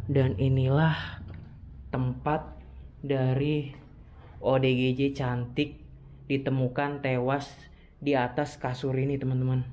Dan inilah tempat dari ODGJ cantik ditemukan tewas di atas kasur ini, teman-teman.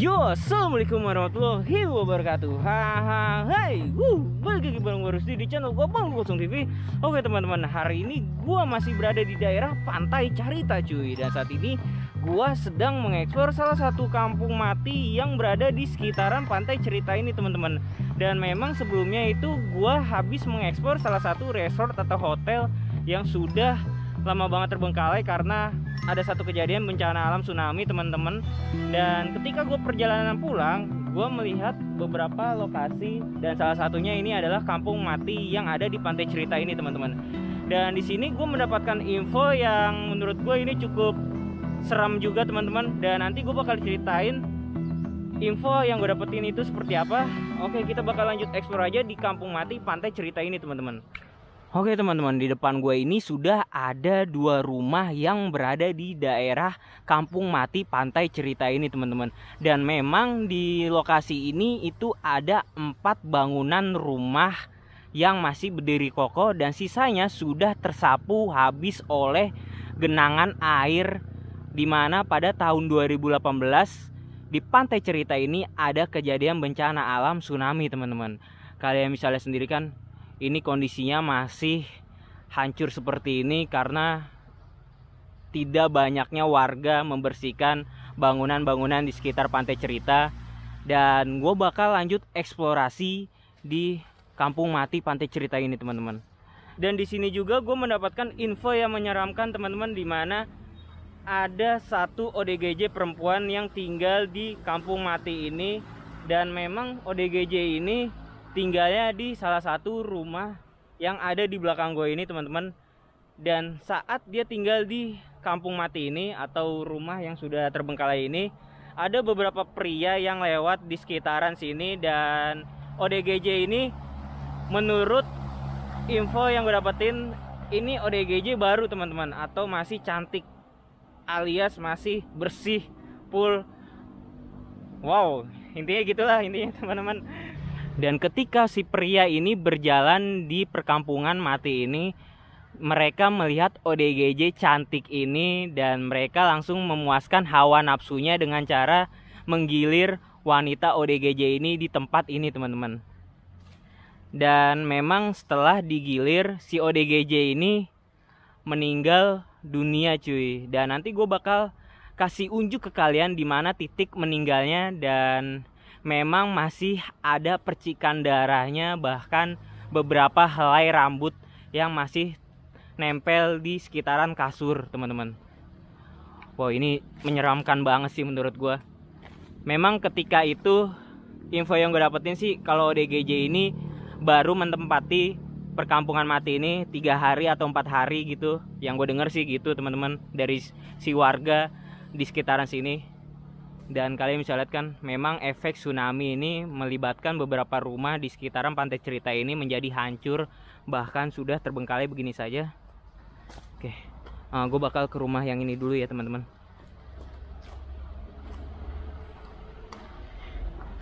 Yo, assalamualaikum warahmatullahi wabarakatuh. Hai, balik lagi bareng gue Rusdi di channel gue Bang Kosong TV. Oke teman-teman, hari ini gue masih berada di daerah Pantai Carita cuy. Dan saat ini gue sedang mengeksplor salah satu kampung mati yang berada di sekitaran Pantai Carita ini teman-teman. Dan memang sebelumnya itu gue habis mengeksplor salah satu resort atau hotel yang sudah lama banget terbengkalai karena ada satu kejadian bencana alam tsunami teman-teman. Dan ketika gue perjalanan pulang, gue melihat beberapa lokasi dan salah satunya ini adalah kampung mati yang ada di Pantai Carita ini teman-teman. Dan di sini gue mendapatkan info yang menurut gue ini cukup seram juga teman-teman. Dan nanti gue bakal ceritain info yang gue dapetin itu seperti apa. Oke, kita bakal lanjut explore aja di kampung mati Pantai Carita ini teman-teman. Oke teman-teman, di depan gue ini sudah ada dua rumah yang berada di daerah kampung mati Pantai Carita ini teman-teman. Dan memang di lokasi ini itu ada 4 bangunan rumah yang masih berdiri kokoh dan sisanya sudah tersapu habis oleh genangan air, dimana pada tahun 2018 di Pantai Carita ini ada kejadian bencana alam tsunami teman-teman. Kalian bisa lihat sendiri kan, ini kondisinya masih hancur seperti ini karena tidak banyaknya warga membersihkan bangunan-bangunan di sekitar Pantai Carita. Dan gue bakal lanjut eksplorasi di kampung mati Pantai Carita ini teman-teman. Dan di sini juga gue mendapatkan info yang menyeramkan teman-teman, di mana ada satu ODGJ perempuan yang tinggal di kampung mati ini. Dan memang ODGJ ini tinggalnya di salah satu rumah yang ada di belakang gue ini teman-teman. Dan saat dia tinggal di kampung mati ini atau rumah yang sudah terbengkalai ini, ada beberapa pria yang lewat di sekitaran sini. Dan ODGJ ini menurut info yang gue dapetin, ini ODGJ baru teman-teman, atau masih cantik alias masih bersih full. Wow, intinya gitulah intinya teman-teman. Dan ketika si pria ini berjalan di perkampungan mati ini, mereka melihat ODGJ cantik ini dan mereka langsung memuaskan hawa nafsunya dengan cara menggilir wanita ODGJ ini di tempat ini teman-teman. Dan memang setelah digilir, si ODGJ ini meninggal dunia cuy. Dan nanti gue bakal kasih unjuk ke kalian di mana titik meninggalnya. Dan memang masih ada percikan darahnya, bahkan beberapa helai rambut yang masih nempel di sekitaran kasur teman-teman. Wow, ini menyeramkan banget sih menurut gue. Memang ketika itu info yang gue dapetin sih, kalau ODGJ ini baru menempati perkampungan mati ini 3 hari atau 4 hari gitu. Yang gue denger sih gitu teman-teman, dari si warga di sekitaran sini. Dan kalian bisa lihat kan, memang efek tsunami ini melibatkan beberapa rumah di sekitaran Pantai Carita ini menjadi hancur, bahkan sudah terbengkalai begini saja. Oke, gue bakal ke rumah yang ini dulu ya teman-teman.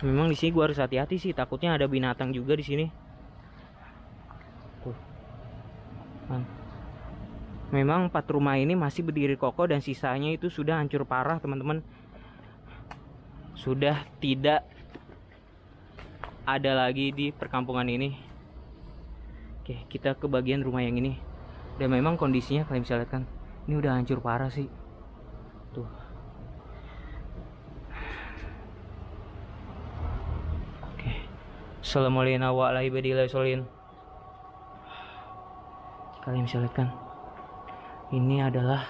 Memang di sini gue harus hati-hati sih, takutnya ada binatang juga di sini. Memang 4 rumah ini masih berdiri kokoh dan sisanya itu sudah hancur parah teman-teman. Sudah tidak ada lagi di perkampungan ini. Oke, kita ke bagian rumah yang ini. Dan memang kondisinya kalian bisa lihat kan, ini udah hancur parah sih. Tuh. Oke. Assalamualaikum warahmatullahi wabarakatuh. Kalian bisa lihat kan, ini adalah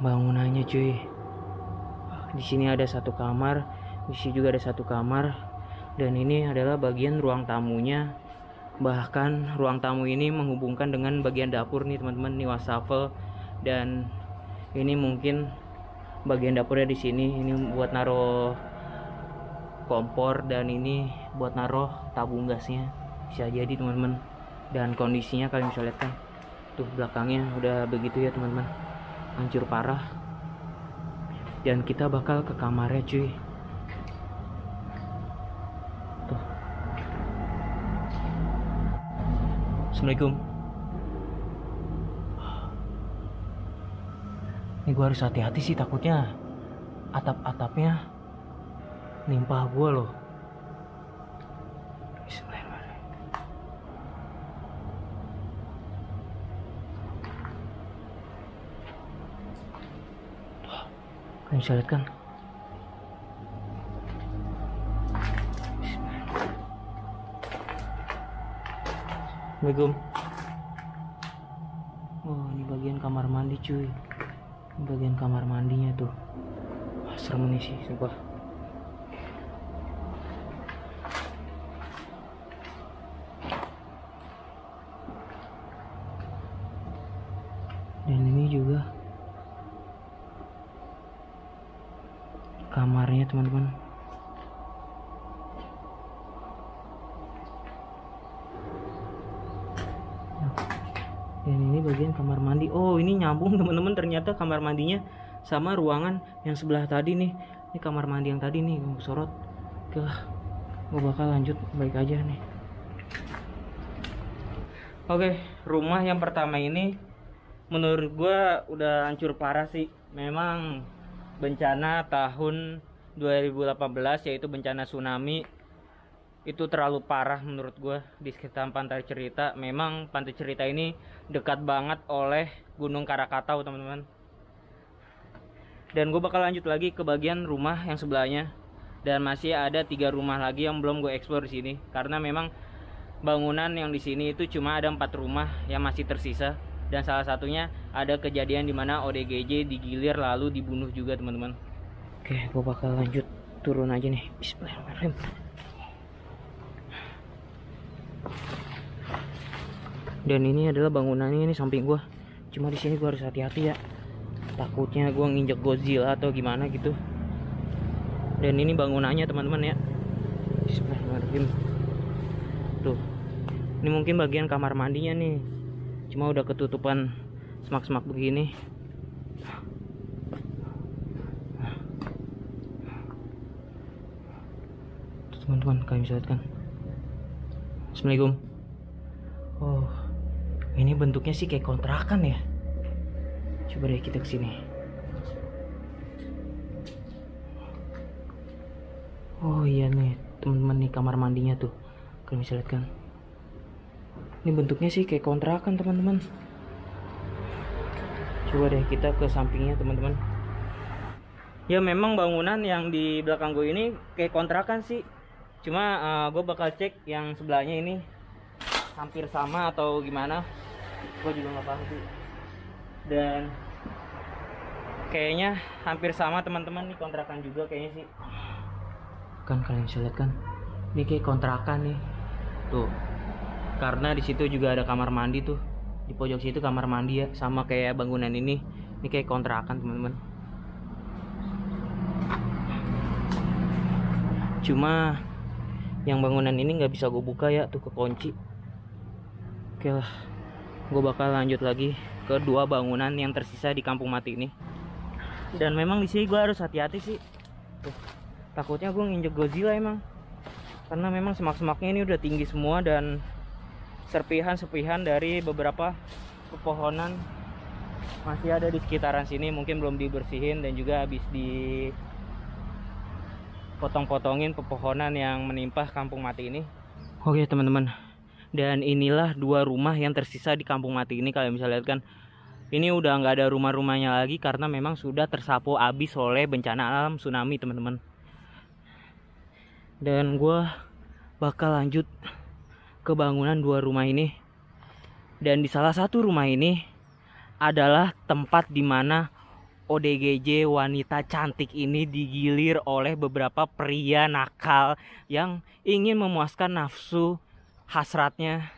bangunannya cuy. Di sini ada satu kamar, di sini juga ada satu kamar, dan ini adalah bagian ruang tamunya. Bahkan ruang tamu ini menghubungkan dengan bagian dapur nih teman-teman, nih wastafel, dan ini mungkin bagian dapurnya di sini. Ini buat naruh kompor, dan ini buat naruh tabung gasnya, bisa jadi teman-teman. Dan kondisinya kalian bisa lihat kan, tuh belakangnya udah begitu ya teman-teman, hancur parah. Dan kita bakal ke kamarnya cuy. Tuh. Assalamualaikum. Ini gue harus hati-hati sih, takutnya atap-atapnya nimpah gue loh. Kalian bisa lihat kan, Assalamualaikum. Oh, ini bagian kamar mandi cuy. Ini bagian kamar mandinya tuh. Wah, serem nih sih sumpah. Dan ini juga kamarnya teman-teman. Dan ini bagian kamar mandi. Oh, ini nyambung teman-teman, ternyata kamar mandinya sama ruangan yang sebelah tadi nih. Ini kamar mandi yang tadi nih, gue sorot. Oke lah, gue bakal lanjut baik aja nih. Oke, rumah yang pertama ini menurut gue udah hancur parah sih. Memang bencana tahun 2018, yaitu bencana tsunami, itu terlalu parah menurut gue di sekitar Pantai Cerita. Memang Pantai Cerita ini dekat banget oleh Gunung Krakatau teman-teman. Dan gue bakal lanjut lagi ke bagian rumah yang sebelahnya, dan masih ada 3 rumah lagi yang belum gue eksplor di sini, karena memang bangunan yang di sini itu cuma ada 4 rumah yang masih tersisa, dan salah satunya ada kejadian dimana ODGJ digilir lalu dibunuh juga teman-teman. Oke, gue bakal lanjut turun aja nih. Bismillahirrahmanirrahim. Dan ini adalah bangunannya, ini samping gua. Cuma di sini gua harus hati-hati ya. Takutnya gua nginjek Godzilla atau gimana gitu. Dan ini bangunannya teman-teman ya. Bismillahirrahmanirrahim. Tuh. Ini mungkin bagian kamar mandinya nih. Cuma udah ketutupan semak-semak begini. Tuh, teman-teman, kalian bisa lihat kan. Assalamualaikum. Oh, ini bentuknya sih kayak kontrakan ya. Coba deh kita kesini. Oh iya nih teman-teman, nih kamar mandinya tuh. Kalian bisa lihat kan. Ini bentuknya sih kayak kontrakan teman-teman. Coba deh kita ke sampingnya teman-teman. Ya memang bangunan yang di belakang gue ini kayak kontrakan sih. Cuma gue bakal cek yang sebelahnya ini hampir sama atau gimana, gue juga nggak paham sih. Dan kayaknya hampir sama teman-teman, nih kontrakan juga kayaknya sih. Kan kalian bisa lihat kan, ini kayak kontrakan nih tuh, karena di situ juga ada kamar mandi tuh, di pojok situ kamar mandi ya, sama kayak bangunan ini kayak kontrakan teman-teman. Cuma yang bangunan ini nggak bisa gue buka ya, tuh kekunci. Oke lah, gue bakal lanjut lagi ke 2 bangunan yang tersisa di kampung mati ini. Dan memang di sini gue harus hati-hati sih. Tuh, takutnya gue nginjek Godzilla emang, karena memang semak-semaknya ini udah tinggi semua, dan serpihan-serpihan dari beberapa pepohonan masih ada di sekitaran sini, mungkin belum dibersihin dan juga habis dipotong-potongin pepohonan yang menimpa kampung mati ini. Oke teman-teman, dan inilah 2 rumah yang tersisa di kampung mati ini. Kalian bisa lihat kan, ini udah nggak ada rumah-rumahnya lagi karena memang sudah tersapu habis oleh bencana alam tsunami teman-teman. Dan gue bakal lanjut ke bangunan 2 rumah ini. Dan di salah satu rumah ini adalah tempat di mana ODGJ wanita cantik ini digilir oleh beberapa pria nakal yang ingin memuaskan nafsu hasratnya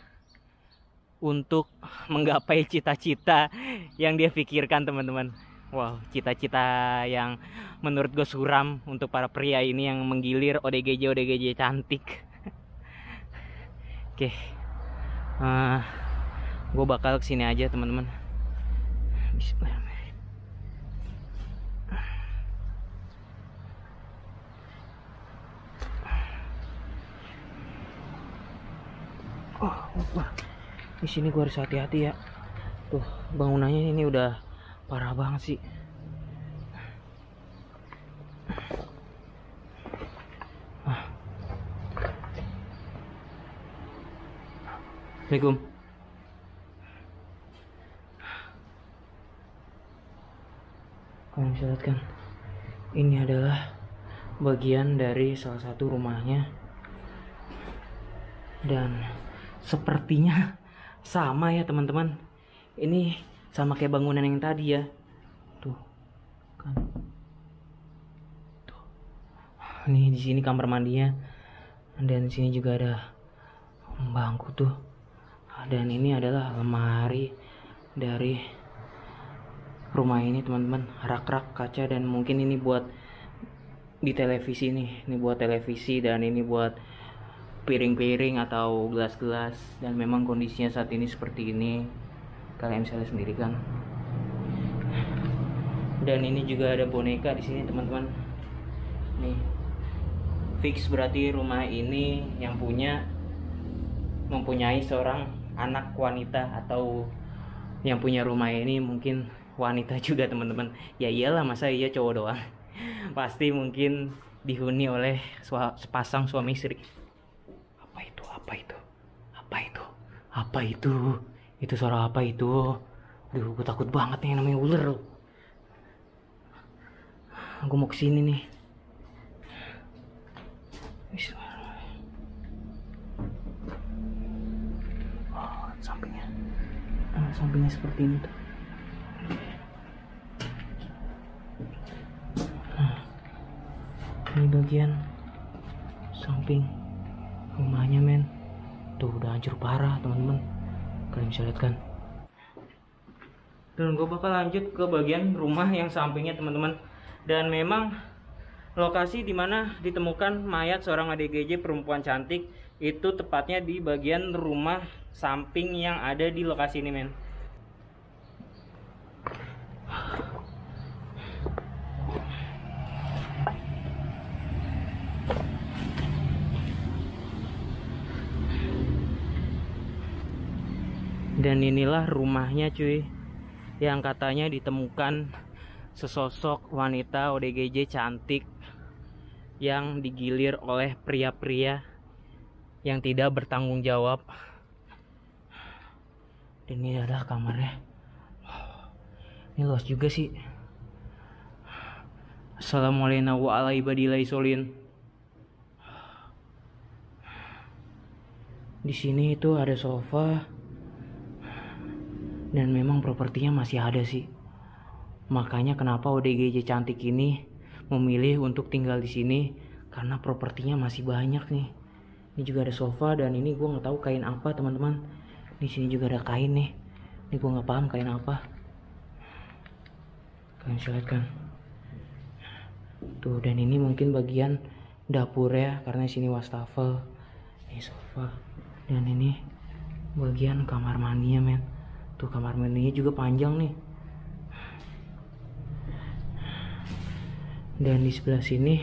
untuk menggapai cita-cita yang dia pikirkan, teman-teman. Wow, cita-cita yang menurut gue suram untuk para pria ini yang menggilir ODGJ cantik. Oke, gue bakal kesini aja, teman-teman. Bismillahirrahmanirrahim. Wah, di sini gue harus hati-hati ya. Tuh, bangunannya ini udah parah banget sih. Assalamualaikum. Kalian bisa lihat kan, ini adalah bagian dari salah satu rumahnya, dan sepertinya sama ya teman-teman. Ini sama kayak bangunan yang tadi ya. Tuh kan. Tuh. Ini di sini kamar mandinya, dan di sini juga ada bangku tuh. Dan ini adalah lemari dari rumah ini, teman-teman. Rak-rak kaca, dan mungkin ini buat di televisi nih. Ini buat televisi, dan ini buat piring-piring atau gelas-gelas. Dan memang kondisinya saat ini seperti ini, kalian bisa lihat sendiri kan. Dan ini juga ada boneka di sini, teman-teman. Nih, fix berarti rumah ini yang mempunyai seorang anak wanita, atau yang punya rumah ini mungkin wanita juga, teman-teman. Ya iyalah, masa iya cowok doang. Pasti mungkin dihuni oleh sepasang suami istri. Apa itu? Itu suara apa itu? Duh, gue takut banget nih, namanya ular loh. Gue mau kesini nih. Oh, sampingnya seperti ini tuh. Ini bagian samping rumahnya, men. Tuh udah hancur parah, teman-teman. Kalian bisa lihat kan. Dan gue bakal lanjut ke bagian rumah yang sampingnya, teman-teman. Dan memang lokasi dimana ditemukan mayat seorang ODGJ perempuan cantik itu tepatnya di bagian rumah samping yang ada di lokasi ini, men. Dan inilah rumahnya, cuy, yang katanya ditemukan sesosok wanita ODGJ cantik yang digilir oleh pria-pria yang tidak bertanggung jawab. Dan ini adalah kamarnya. Ini luas juga sih. Assalamualaikum warahmatullahi wabarakatuh. Di sini itu ada sofa. Dan memang propertinya masih ada sih. Makanya kenapa ODGJ cantik ini memilih untuk tinggal di sini, karena propertinya masih banyak nih. Ini juga ada sofa, dan ini gue nggak tahu kain apa, teman-teman. Di sini juga ada kain nih. Ini gue nggak paham kain apa. Kalian bisa lihat kan. Tuh, dan ini mungkin bagian dapur ya, karena di sini wastafel. Ini sofa. Dan ini bagian kamar mandinya, men. Tuh, kamar mandinya juga panjang nih. Dan di sebelah sini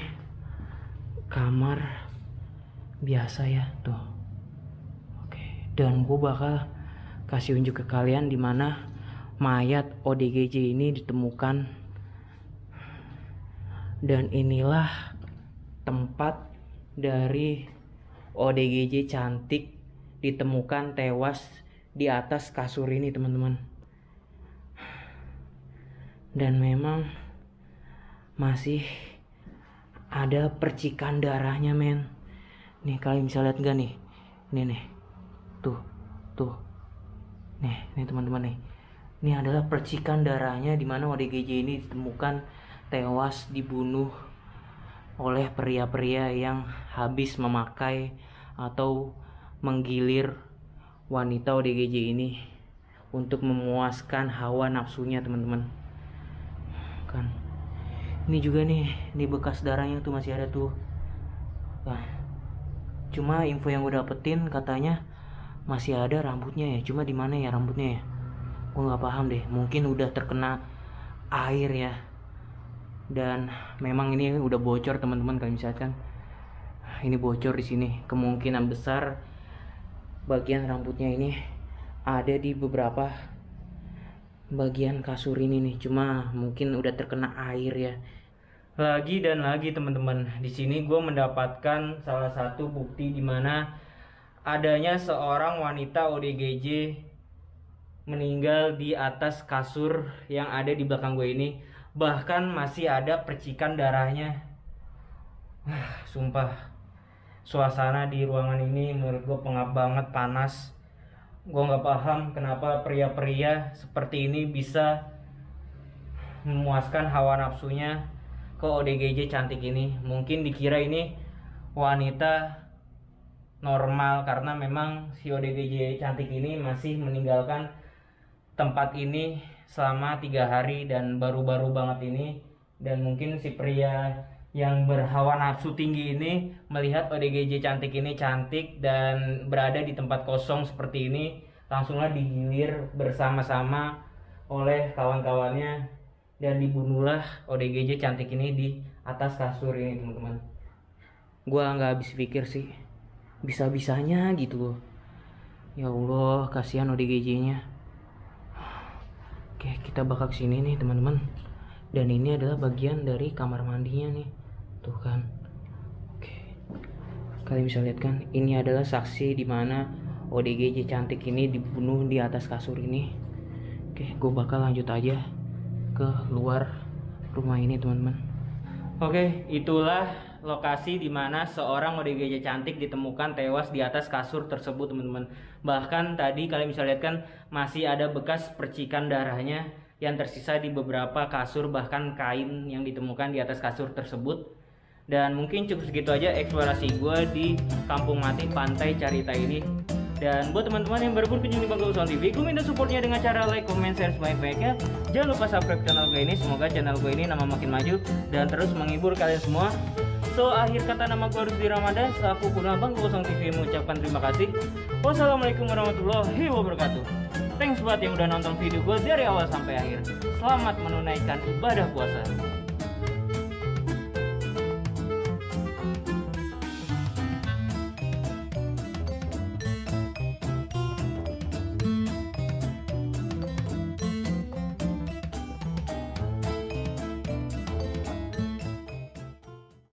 kamar biasa ya, tuh. Oke, dan gue bakal kasih unjuk ke kalian di mana mayat ODGJ ini ditemukan. Dan inilah tempat dari ODGJ cantik ditemukan tewas di atas kasur ini, teman-teman. Dan memang masih ada percikan darahnya, men. Nih, kalian bisa lihat gak nih? Nih. Tuh. Nih teman-teman nih. Ini adalah percikan darahnya di mana ODGJ ini ditemukan tewas dibunuh oleh pria-pria yang habis memakai atau menggilir wanita ODGJ ini untuk memuaskan hawa nafsunya, teman-teman. Kan. Ini juga nih, di bekas darahnya tuh masih ada tuh. Nah, cuma info yang gue dapetin katanya masih ada rambutnya ya. Cuma di mana ya rambutnya ya? Gue nggak paham deh. Mungkin udah terkena air ya. Dan memang ini udah bocor teman-teman. Kalau misalkan ini bocor di sini, kemungkinan besar bagian rambutnya ini ada di beberapa bagian kasur ini nih. Cuma mungkin udah terkena air ya. Lagi dan lagi teman-teman, di sini gue mendapatkan salah satu bukti di mana adanya seorang wanita ODGJ meninggal di atas kasur yang ada di belakang gue ini. Bahkan masih ada percikan darahnya. Sumpah, suasana di ruangan ini menurut gue pengap banget, panas. Gue nggak paham kenapa pria-pria seperti ini bisa memuaskan hawa nafsunya ke ODGJ cantik ini. Mungkin dikira ini wanita normal karena memang si ODGJ cantik ini masih meninggalkan tempat ini selama 3 hari dan baru-baru banget ini. Dan mungkin si pria yang berhawa nafsu tinggi ini melihat ODGJ cantik ini cantik dan berada di tempat kosong seperti ini, langsunglah digilir bersama-sama oleh kawan-kawannya dan dibunuhlah ODGJ cantik ini di atas kasur ini, teman-teman. Gua nggak habis pikir sih, bisa-bisanya gitu loh. Ya Allah, kasihan ODGJ-nya. Oke, kita bakal kesini nih teman-teman. Dan ini adalah bagian dari kamar mandinya nih. Tuh kan. Oke. Kalian bisa lihat kan, ini adalah saksi di mana ODGJ cantik ini dibunuh di atas kasur ini. Oke, gue bakal lanjut aja ke luar rumah ini, teman-teman. Oke, itulah lokasi di mana seorang ODGJ cantik ditemukan tewas di atas kasur tersebut, teman-teman. Bahkan tadi kalian bisa lihat kan, masih ada bekas percikan darahnya yang tersisa di beberapa kasur, bahkan kain yang ditemukan di atas kasur tersebut. Dan mungkin cukup segitu aja eksplorasi gue di Kampung Mati Pantai Carita ini. Dan buat teman-teman yang baru berkunjung di Bangga Usaha TV, gue minta supportnya dengan cara like, comment, share sebanyak-banyaknya. Jangan lupa subscribe channel gue ini. Semoga channel gue ini nama makin maju dan terus menghibur kalian semua. So, akhir kata nama gue Rusdi Ramadan. Selaku Bunda Bangga Usaha TV mengucapkan terima kasih. Wassalamualaikum warahmatullahi wabarakatuh. Thanks buat yang udah nonton video gue dari awal sampai akhir. Selamat menunaikan ibadah puasa.